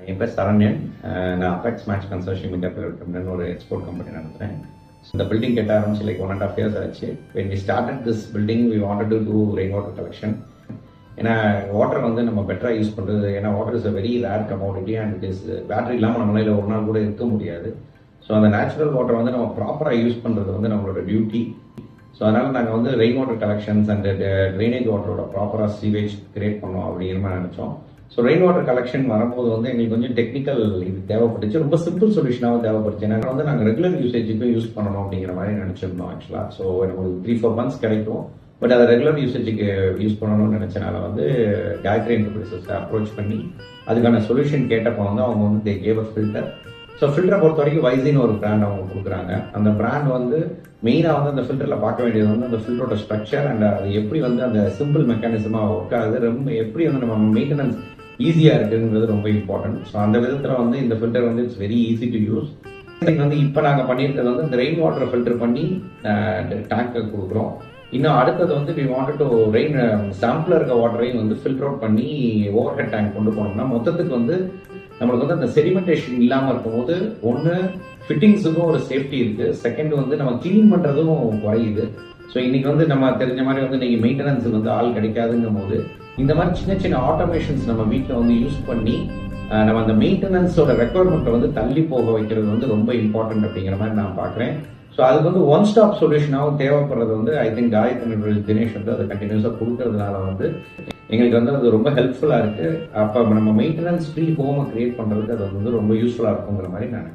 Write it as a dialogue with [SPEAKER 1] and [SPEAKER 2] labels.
[SPEAKER 1] என் பேர் சரண்யன். நான் apex match கன்சர்ஷியம் India private கம்பெனின்னு ஒரு எக்ஸ்போர்ட் கம்பெனி நடத்துகிறேன். இந்த பில்டிங் கட்ட ஆரம்பிச்சு லைக் 1.5 years ஆச்சு. when we started this building we wanted to do rain water collection. ஏன்னா வாட்டர் வந்து நம்ம பெட்டராக யூஸ் பண்ணுறது, ஏன்னா water is a very rare commodity and it is battery இல்லாமல் நம்மளால ஒரு நாள் கூட இருக்க முடியாது. ஸோ அந்த நேச்சுரல் வாட்டர் வந்து நம்ம ப்ராப்பராக யூஸ் பண்ணுறது வந்து நம்மளோட டியூட்டி. ஸோ அதனால் நாங்கள் வந்து rain water collections and drainage வாட்டரோட ப்ராப்பராக சீவேஜ் கிரியேட் பண்ணோம் அப்படிங்கிற மாதிரி நினச்சோம். ஸோ ரெயின் வாட்டர் கலெக்ஷன் வரும்போது வந்து எங்களுக்கு கொஞ்சம் டெக்னிக்கல் இது தேவைப்பட்டுச்சு, ரொம்ப சிம்பிள் சொல்யூஷனாகவும் தேவைப்பட்டுச்சு. ஏன்னா வந்து நாங்கள் ரெகுலர் யூசேஜுக்கும் யூஸ் பண்ணணும் அப்படிங்கிற மாதிரி நினச்சிருந்தோம் ஆக்சுவலாக. ஸோ எனக்கு ஒரு 3-4 months கிடைக்கும், பட் அதை ரெகுலர் யூசேஜுக்கு யூஸ் பண்ணணும்னு நினச்சனால வந்து காயத்ரி என்டர்பிரைசஸ் அப்ரோச் பண்ணி அதுக்கான சொல்யூஷன் கேட்டப்போ வந்து அவங்க வந்து they gave a filter. So ஃபில்டரை பொறுத்த வரைக்கும் வைசின்னு ஒரு பிராண்ட் அவங்க கொடுக்குறாங்க. அந்த பிராண்ட் வந்து மெயினாக வந்து அந்த ஃபில்டரில் பார்க்க வேண்டியது வந்து அந்த ஃபில்டரோட ஸ்ட்ரக்சர் அண்ட் அது எப்படி வந்து அந்த சிம்பிள் மெக்கானிசமாக ஒர்க் ஆகுது, ரொம்ப எப்படி வந்து நம்ம மெயின்டெனன்ஸ் ஈஸியாக இருக்குங்கிறது ரொம்ப இம்பார்ட்டன்ட். ஸோ அந்த விதத்தில் வந்து இந்த ஃபில்டர் வந்து it's very easy to use. வந்து இப்போ நாங்கள் பண்ணியிருக்கிறது வந்து இந்த ரெயின் வாட்டரை ஃபில்டர் பண்ணி டேங்கை கொடுக்குறோம். இன்னும் அடுத்தது வந்து we wanted to rain sample இருக்க வாட்டரையும் வந்து ஃபில்டர் அவுட் பண்ணி ஓவர் ஹெட் டேங்க் கொண்டு போனோம்னா மொத்தத்துக்கு வந்து நம்மளுக்கு வந்து அந்த செடிமெண்டேஷன் இல்லாமல் இருக்கும்போது ஒன்று ஃபிட்டிங்ஸுக்கும் ஒரு சேஃப்டி இருக்குது, செகண்ட் வந்து நம்ம கிளீன் பண்ணுறதும் குறையுது. ஸோ இன்னைக்கு வந்து நம்ம தெரிஞ்ச மாதிரி வந்து இன்னைக்கு மெயின்டெனன்ஸுக்கு வந்து ஆள் கிடைக்காதுங்கும் போது இந்த மாதிரி சின்ன சின்ன ஆட்டோமேஷன்ஸ் நம்ம வீட்டில் வந்து யூஸ் பண்ணி நம்ம அந்த மெயின்டெனன்ஸோட ரெக்குவயர்மெண்ட்டை வந்து தள்ளி போக வைக்கிறது வந்து ரொம்ப இம்பார்ட்டன்ட் அப்படிங்கிற மாதிரி நான் பார்க்குறேன். ஸோ அதுக்கு வந்து ஒன் ஸ்டாப் சொல்யூஷனாகவும் தேவைப்படுறது வந்து ஐ திங்க் காயத்ரி தினேஷ் வந்து அதை கண்டினியூஸாக கொடுக்கறதுனால வந்து எங்களுக்கு வந்து அது ரொம்ப ஹெல்ப்ஃபுல்லாக இருக்குது. அப்போ நம்ம மெயின்டெனன்ஸ் ஃப்ரீ ஹோமை கிரியேட் பண்ணுறதுக்கு அது வந்து ரொம்ப யூஸ்ஃபுல்லாக இருக்குங்கிற மாதிரி நான்